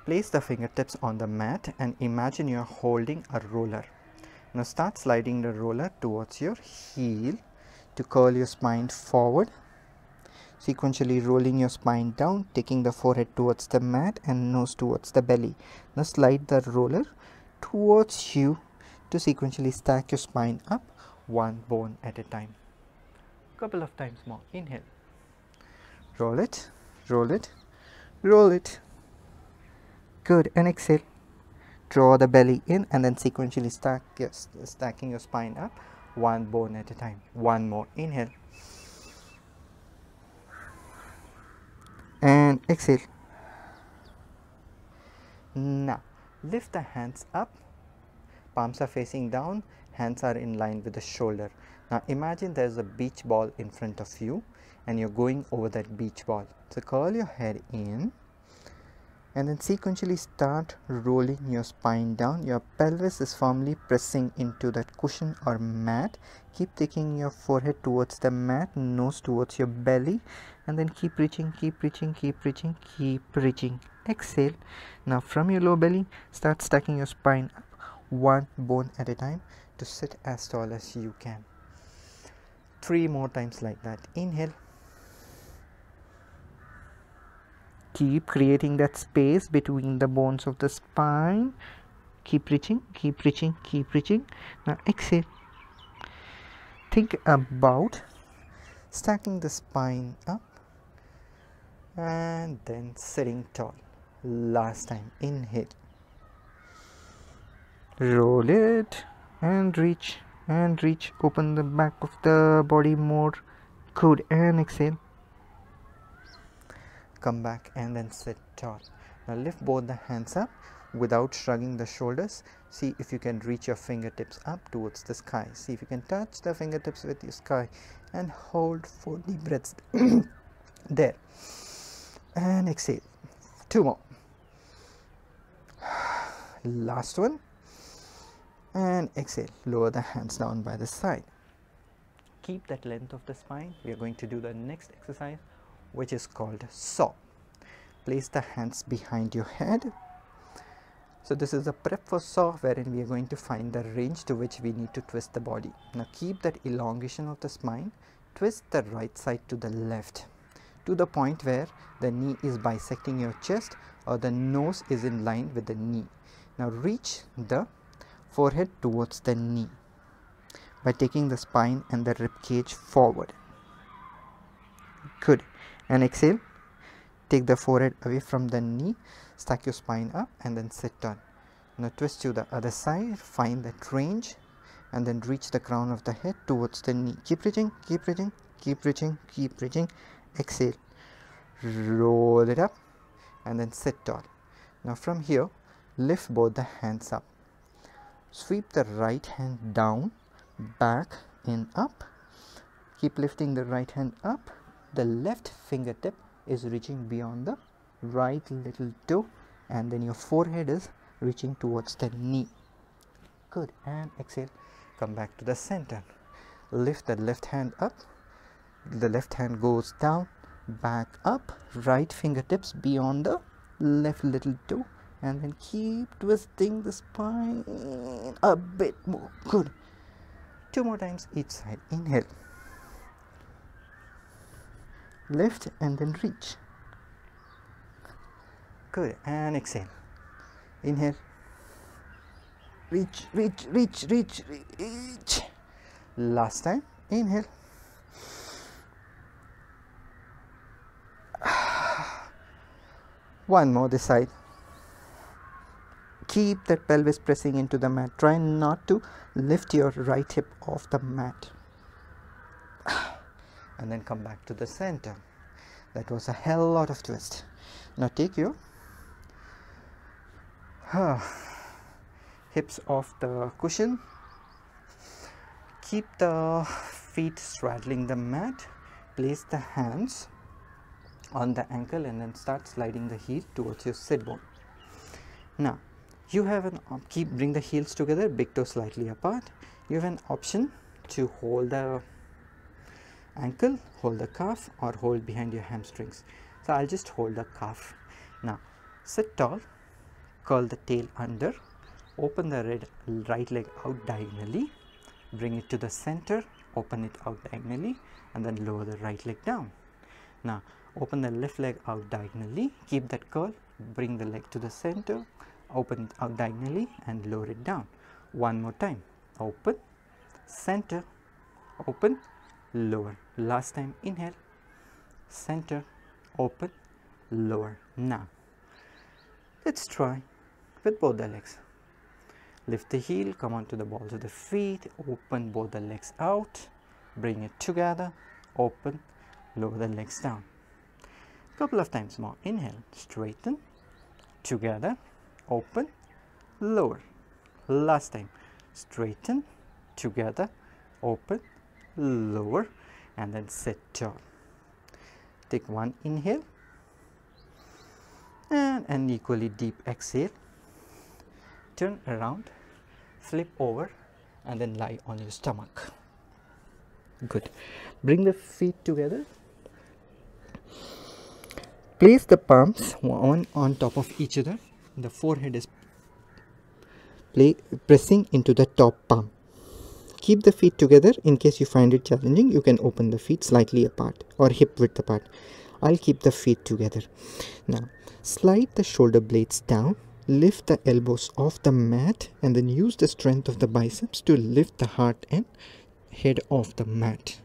Place the fingertips on the mat and imagine you're holding a roller. Now start sliding the roller towards your heel to curl your spine forward, sequentially rolling your spine down, taking the forehead towards the mat and nose towards the belly. Now slide the roller towards you to sequentially stack your spine up, one bone at a time. Couple of times more. Inhale. Roll it, roll it, roll it. Good. And exhale. Draw the belly in and then sequentially stacking your spine up, one bone at a time. One more. Inhale and exhale. Now lift the hands up, palms are facing down, hands are in line with the shoulder. Now imagine there is a beach ball in front of you and you're going over that beach ball. So curl your head in and then sequentially start rolling your spine down. Your pelvis is firmly pressing into that cushion or mat. Keep taking your forehead towards the mat, nose towards your belly, and then keep reaching, keep reaching, keep reaching, keep reaching. Exhale. Now from your low belly, start stacking your spine up, one bone at a time, to sit as tall as you can. 3 more times like that. Inhale. Keep creating that space between the bones of the spine. Keep reaching, keep reaching, keep reaching. Now exhale. Think about stacking the spine up and then sitting tall. Last time. Inhale. Roll it and reach and reach. Open the back of the body more. Good. And exhale. Come back and then sit tall. Now lift both the hands up without shrugging the shoulders. See if you can reach your fingertips up towards the sky. See if you can touch the fingertips with your sky and hold 4 deep breaths there. And exhale. 2 more. Last one. And exhale. Lower the hands down by the side. Keep that length of the spine. We are going to do the next exercise, which is called saw. Place the hands behind your head. So this is a prep for saw, wherein we are going to find the range to which we need to twist the body. Now keep that elongation of the spine. Twist the right side to the left, to the point where the knee is bisecting your chest or the nose is in line with the knee. Now reach the forehead towards the knee by taking the spine and the rib cage forward. Good. And exhale. Take the forehead away from the knee, stack your spine up and then sit tall. Now twist to the other side, find that range and then reach the crown of the head towards the knee. Keep reaching, keep reaching, keep reaching, keep reaching. Exhale. Roll it up and then sit tall. Now from here, lift both the hands up. Sweep the right hand down, back and up. Keep lifting the right hand up. The left fingertip is reaching beyond the right little toe and then your forehead is reaching towards the knee. Good. And exhale. Come back to the center. Lift the left hand up. The left hand goes down, back up. Right fingertips beyond the left little toe and then keep twisting the spine a bit more. Good. 2 more times each side. Inhale, lift and then reach. Good. And exhale. Inhale, reach, reach, reach, reach, reach. Last time. Inhale, one more this side. Keep that pelvis pressing into the mat. Try not to lift your right hip off the mat. And then come back to the center. That was a hell lot of twist. Now take your hips off the cushion. Keep the feet straddling the mat. Place the hands on the ankle and then start sliding the heel towards your sit bone. Now you have an bring the heels together, big toe slightly apart. You have an option to hold the ankle, hold the calf, or hold behind your hamstrings. So I'll just hold the calf. Now sit tall, curl the tail under, open the right leg out diagonally, bring it to the center, open it out diagonally, and then lower the right leg down. Now open the left leg out diagonally, keep that curl, bring the leg to the center, open it out diagonally and lower it down. One more time. Open, center, open, lower. Last time. Inhale, center, open, lower. Now let's try with both the legs. Lift the heel, come onto the balls of the feet, open both the legs out, bring it together, open, lower the legs down. Couple of times more. Inhale, straighten, together, open, lower. Last time. Straighten, together, open, lower, and then sit tall. Take one inhale and an equally deep exhale. Turn around, flip over, and then lie on your stomach. Good. Bring the feet together. Place the palms one on top of each other. The forehead is pressing into the top palm. Keep the feet together. In case you find it challenging, you can open the feet slightly apart or hip width apart. I'll keep the feet together. Now, slide the shoulder blades down, lift the elbows off the mat, and then use the strength of the biceps to lift the heart and head off the mat.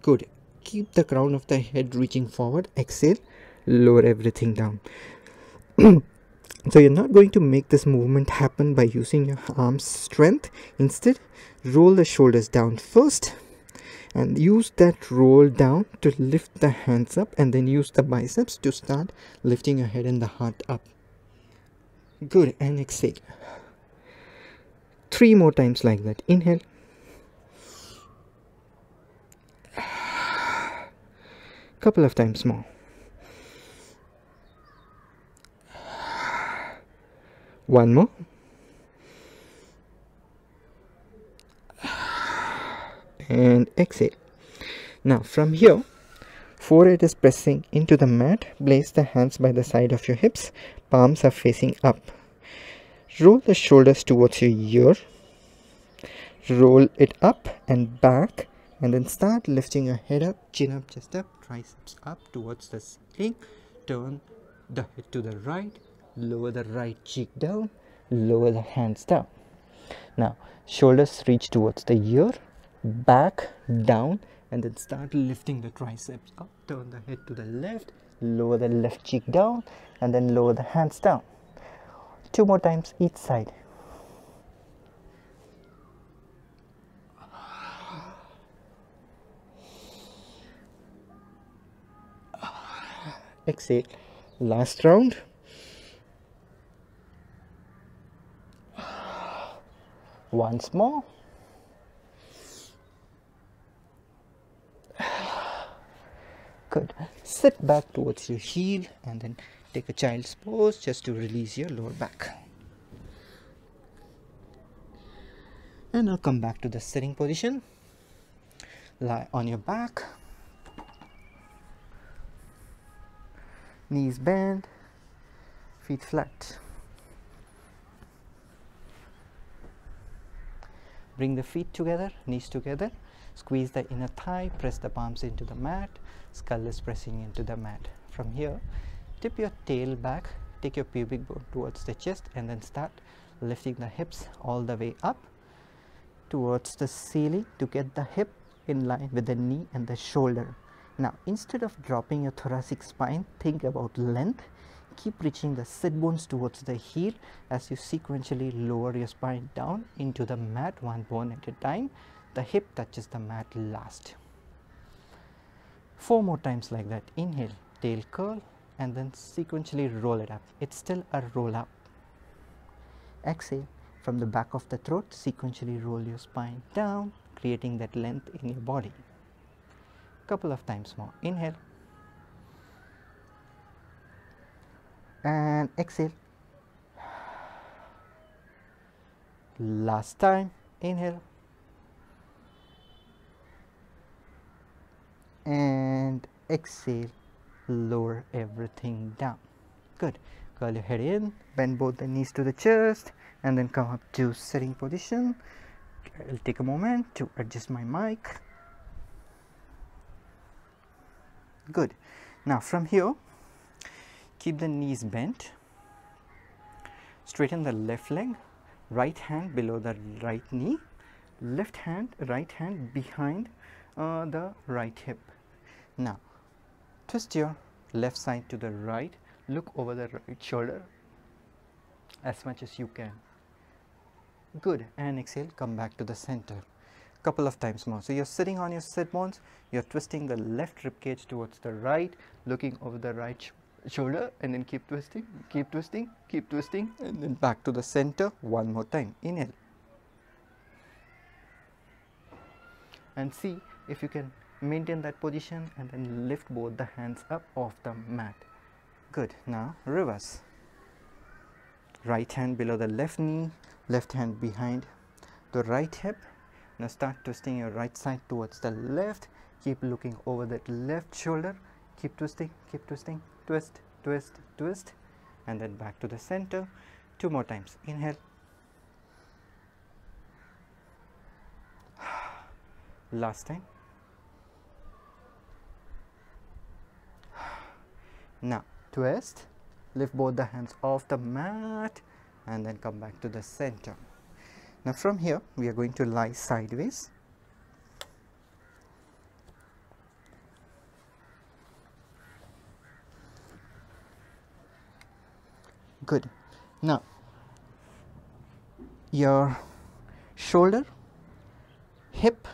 Good. Keep the crown of the head reaching forward. Exhale, lower everything down. So you're not going to make this movement happen by using your arms strength. Instead, roll the shoulders down first and use that roll down to lift the hands up, and then use the biceps to start lifting your head and the heart up. Good. And exhale. 3 more times like that. Inhale. Couple of times more. One more. And exhale. Now from here, forehead is pressing into the mat. Place the hands by the side of your hips. Palms are facing up. Roll the shoulders towards your ear. Roll it up and back. And then start lifting your head up, chin up, chest up, triceps up towards the ceiling. Turn the head to the right. Lower the right cheek down, lower the hands down. Now shoulders reach towards the ear, back, down, and then start lifting the triceps up. Turn the head to the left, lower the left cheek down, and then lower the hands down. 2 more times each side. Exhale. Last round. Once more. Good. Sit back towards your heel and then take a child's pose just to release your lower back. And now come back to the sitting position. Lie on your back. Knees bent, feet flat. Bring the feet together, knees together, squeeze the inner thigh, press the palms into the mat, skull is pressing into the mat. From here, tip your tail back, take your pubic bone towards the chest, and then start lifting the hips all the way up towards the ceiling to get the hip in line with the knee and the shoulder. Now, instead of dropping your thoracic spine, think about length. Keep reaching the sit bones towards the heel as you sequentially lower your spine down into the mat, one bone at a time. The hip touches the mat last. 4 more times like that. Inhale, tail curl, and then sequentially roll it up. It's still a roll up. Exhale, from the back of the throat, sequentially roll your spine down, creating that length in your body. Couple of times more. Inhale and exhale. Last time. Inhale and exhale. Lower everything down. Good. Curl your head in, bend both the knees to the chest, and then come up to sitting position. I'll take a moment to adjust my mic. Good. Now from here, keep the knees bent, straighten the left leg, right hand below the right knee, right hand behind the right hip. Now twist your left side to the right, look over the right shoulder as much as you can. Good. And exhale, come back to the center. Couple of times more. So you're sitting on your sit bones, you're twisting the left rib cage towards the right, looking over the right shoulder, and then keep twisting, and then back to the center one more time. Inhale and see if you can maintain that position, and then lift both the hands up off the mat. Good. Now reverse. Right hand below the left knee, left hand behind the right hip. Now start twisting your right side towards the left. Keep looking over that left shoulder. Keep twisting, twist, twist, twist, and then back to the center. 2 more times. Inhale. Last time. Now twist, lift both the hands off the mat, and then come back to the center. Now from here, we are going to lie sideways. Good. Now your shoulder, hip,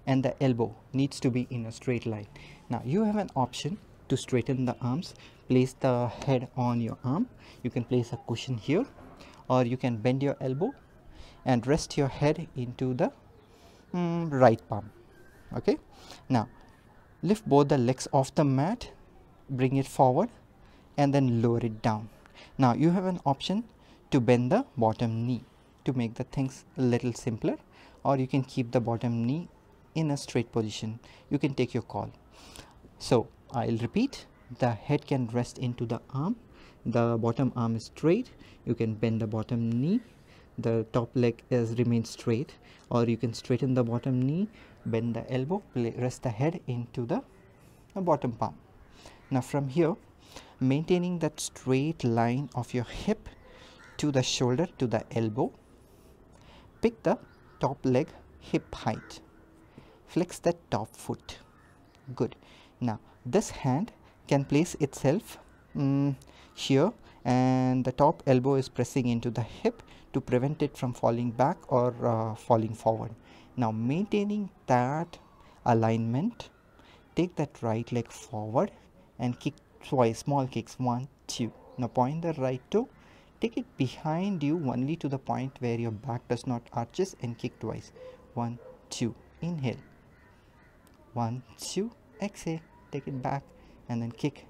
and the elbow needs to be in a straight line. Now you have an option to straighten the arms. Place the head on your arm. You can place a cushion here, or you can bend your elbow and rest your head into the right palm. Okay. Now lift both the legs off the mat, bring it forward, and then lower it down. Now you have an option to bend the bottom knee to make the things a little simpler, or you can keep the bottom knee in a straight position. You can take your call. So I'll repeat. The head can rest into the arm, the bottom arm is straight. You can bend the bottom knee, the top leg remains straight, or you can straighten the bottom knee, bend the elbow, rest the head into the bottom palm. Now from here, maintaining that straight line of your hip to the shoulder to the elbow, pick the top leg hip height, flex the top foot. Good. Now this hand can place itself here, and the top elbow is pressing into the hip to prevent it from falling back or falling forward. Now maintaining that alignment, take that right leg forward and kick twice, small kicks, 1, 2. Now point the right toe, take it behind you only to the point where your back does not arches, and kick twice, 1, 2. Inhale, 1, 2. Exhale, take it back, and then kick,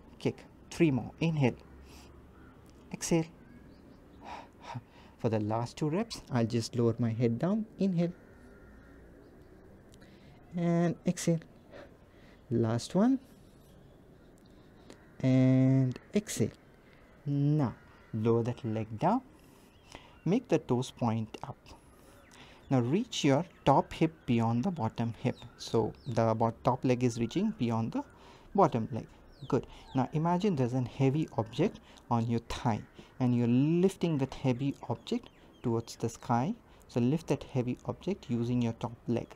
3 more. Inhale, exhale. For the last 2 reps, I'll just lower my head down. Inhale and exhale. Last one and exhale. Now lower that leg down, make the toes point up, Now reach your top hip beyond the bottom hip. So the top leg is reaching beyond the bottom leg. Good. Now imagine there's a heavy object on your thigh and you're lifting that heavy object towards the sky. So lift that heavy object using your top leg.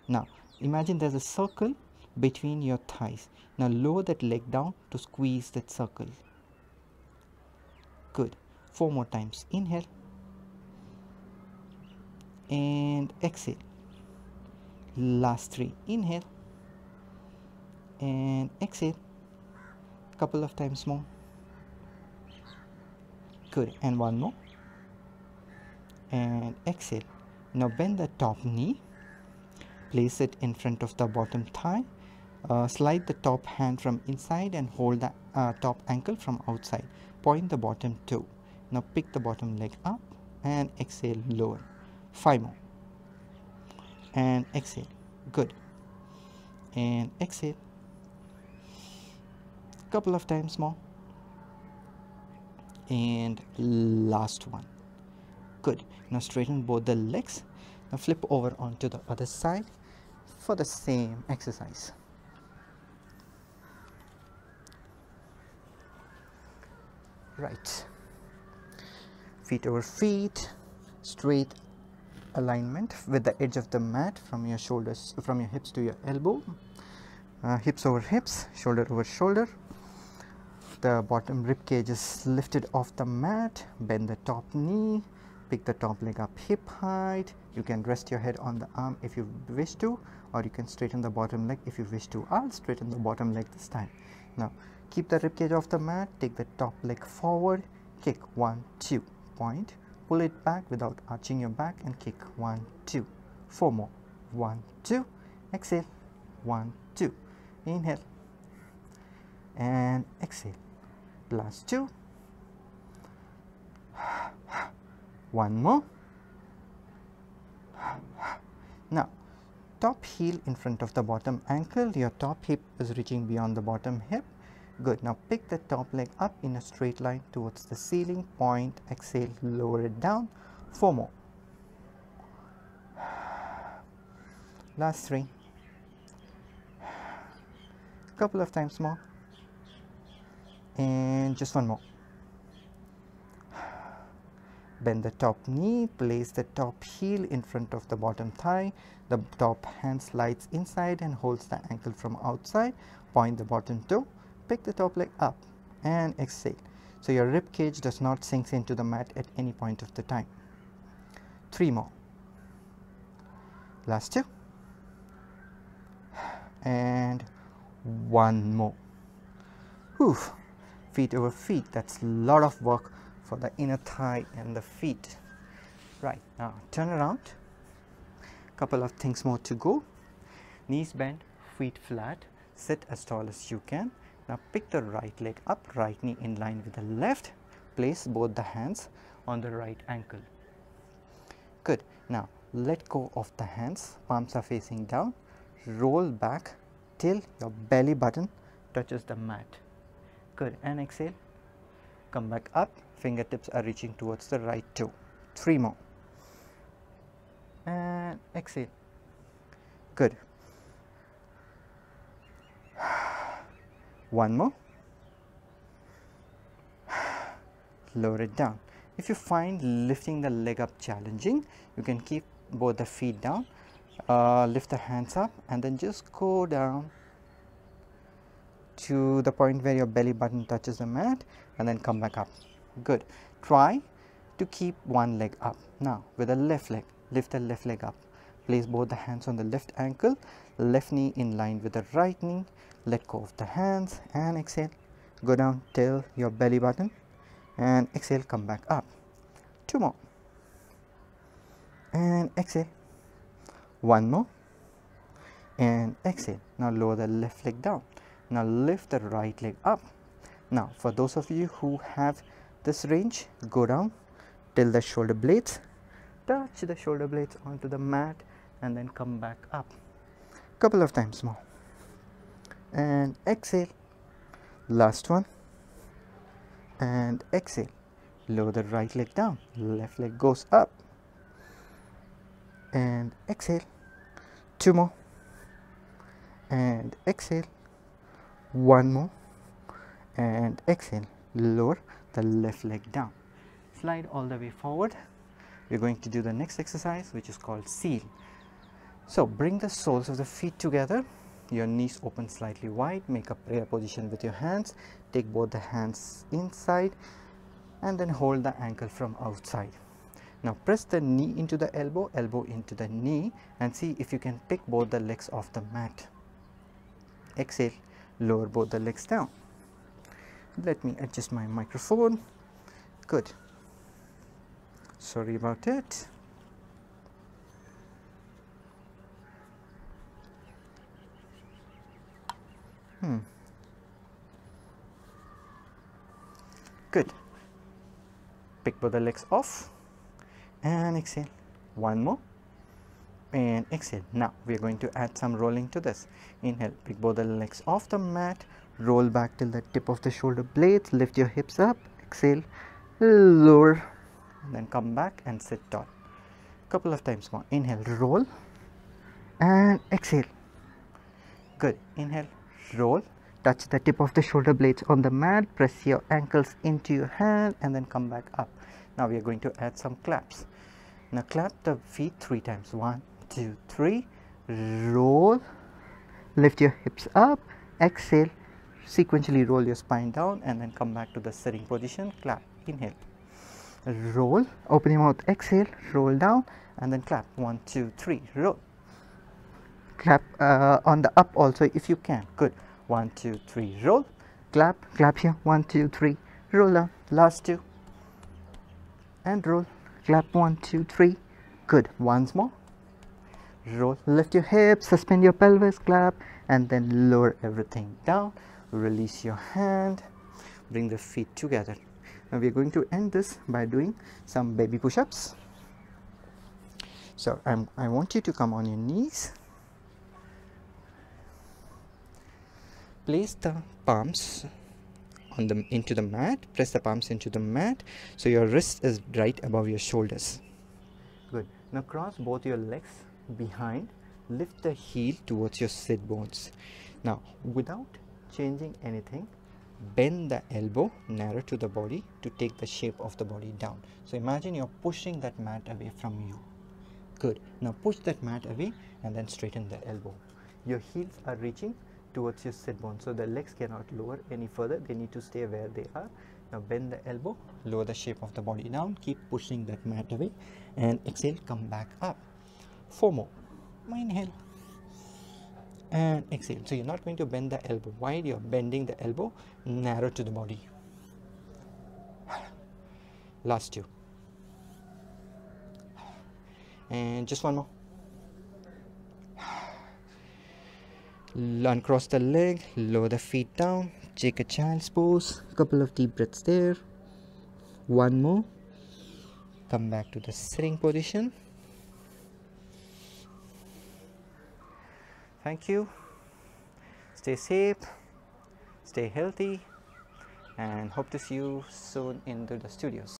Now imagine there's a circle between your thighs. Now lower that leg down to squeeze that circle. Good. 4 more times. Inhale and exhale. Last 3. Inhale and exhale. Couple of times more. Good. And 1 more. And exhale. Now bend the top knee. Place it in front of the bottom thigh. Slide the top hand from inside and hold the top ankle from outside. Point the bottom toe. Now pick the bottom leg up and exhale, lower. 5 more. And exhale. Good. And exhale. Couple of times more. And last one. Good. Now straighten both the legs. Now flip over onto the other side for the same exercise. Right. Feet over feet, straight alignment with the edge of the mat from your shoulders, from your hips to your elbow. Hips over hips, shoulder over shoulder. The bottom rib cage is lifted off the mat. Bend the top knee. Pick the top leg up hip height. You can rest your head on the arm if you wish to, or you can straighten the bottom leg if you wish to. I'll straighten the bottom leg this time. Now keep the rib cage off the mat. Take the top leg forward. Kick 1, 2. Point. Pull it back without arching your back and kick 1, 2. 4 more. 1, 2. Exhale. 1, 2. Inhale and exhale. Last 2. 1 more. Now top heel in front of the bottom ankle. Your top hip is reaching beyond the bottom hip. Good. Now pick the top leg up in a straight line towards the ceiling. Point, exhale, lower it down. 4 more. Last 3. Couple of times more. And just 1 more. Bend the top knee. Place the top heel in front of the bottom thigh. The top hand slides inside and holds the ankle from outside. Point the bottom toe. Pick the top leg up and exhale. So your rib cage does not sink into the mat at any point of the time. 3 more. Last 2. And 1 more. Whew. Feet over feet. That's a lot of work for the inner thigh and the feet. Right. Now turn around. Couple of things more to go. Knees bent, feet flat. Sit as tall as you can. Now pick the right leg up, right knee in line with the left. Place both the hands on the right ankle. Good. Now let go of the hands, palms are facing down. Roll back till your belly button touches the mat. Good. And exhale. Come back up, fingertips are reaching towards the right toe. 3 more. And exhale. Good. 1 more. Lower it down. If you find lifting the leg up challenging, you can keep both the feet down, lift the hands up and then just go down to the point where your belly button touches the mat and then come back up. Good. Try to keep one leg up. Now with the left leg, lift the left leg up. Place both the hands on the left ankle, left knee in line with the right knee. Let go of the hands and exhale. Go down till your belly button and exhale, come back up. 2 more. And exhale. 1 more. And exhale. Now lower the left leg down. Now lift the right leg up. Now for those of you who have this range, go down till the shoulder blades, touch the shoulder blades onto the mat and then come back up. Couple of times more. And exhale. Last one. And exhale. Lower the right leg down, left leg goes up. and exhale. 2 more and exhale. 1 more and exhale. Lower the left leg down. Slide all the way forward. We're going to do the next exercise, which is called seal. So bring the soles of the feet together, your knees open slightly wide, make a prayer position with your hands, take both the hands inside and then hold the ankle from outside. Now press the knee into the elbow, elbow into the knee, and see if you can pick both the legs off the mat. Exhale, lower both the legs down. Let me adjust my microphone. Good. Sorry about it. Good. Pick both the legs off and exhale. 1 more and exhale. Now we are going to add some rolling to this. Inhale, pick both the legs off the mat, roll back till the tip of the shoulder blades, lift your hips up, exhale, lower, and then come back and sit tall. Couple of times more. Inhale, roll and exhale. Good. Inhale, roll, touch the tip of the shoulder blades on the mat, press your ankles into your hand and then come back up. Now we are going to add some claps. Now clap the feet 3 times. 1, 2, 3. Roll, lift your hips up, exhale, sequentially roll your spine down and then come back to the sitting position. Clap. Inhale, roll, open your mouth, exhale, roll down and then clap. 1, 2, 3. Roll. Clap on the up also if you can. Good. 1, 2, 3. Roll, clap, clap here. 1, 2, 3. Roll down. Last 2 and roll, clap. 1, 2, 3. Good. Once more. Roll, lift your hips, suspend your pelvis, clap and then lower everything down. Release your hand, bring the feet together. Now we are going to end this by doing some baby push-ups. So I want you to come on your knees. Place the palms on into the mat. Press the palms into the mat so your wrist is right above your shoulders. Good. Now cross both your legs behind. Lift the heel towards your sit bones. Now without changing anything, bend the elbow narrow to the body to take the shape of the body down. So imagine you're pushing that mat away from you. Good. Now push that mat away and then straighten the elbow. Your heels are reaching towards your sit bone, so the legs cannot lower any further. They need to stay where they are. Now bend the elbow, lower the shape of the body down, keep pushing that mat away and exhale, come back up. 4 more. Inhale and exhale. So you're not going to bend the elbow wide, you're bending the elbow narrow to the body. Last 2 and just 1 more. Uncross the leg, lower the feet down, take a child's pose, couple of deep breaths there. 1 more. Come back to the sitting position. Thank you. Stay safe, stay healthy, and hope to see you soon in the studios.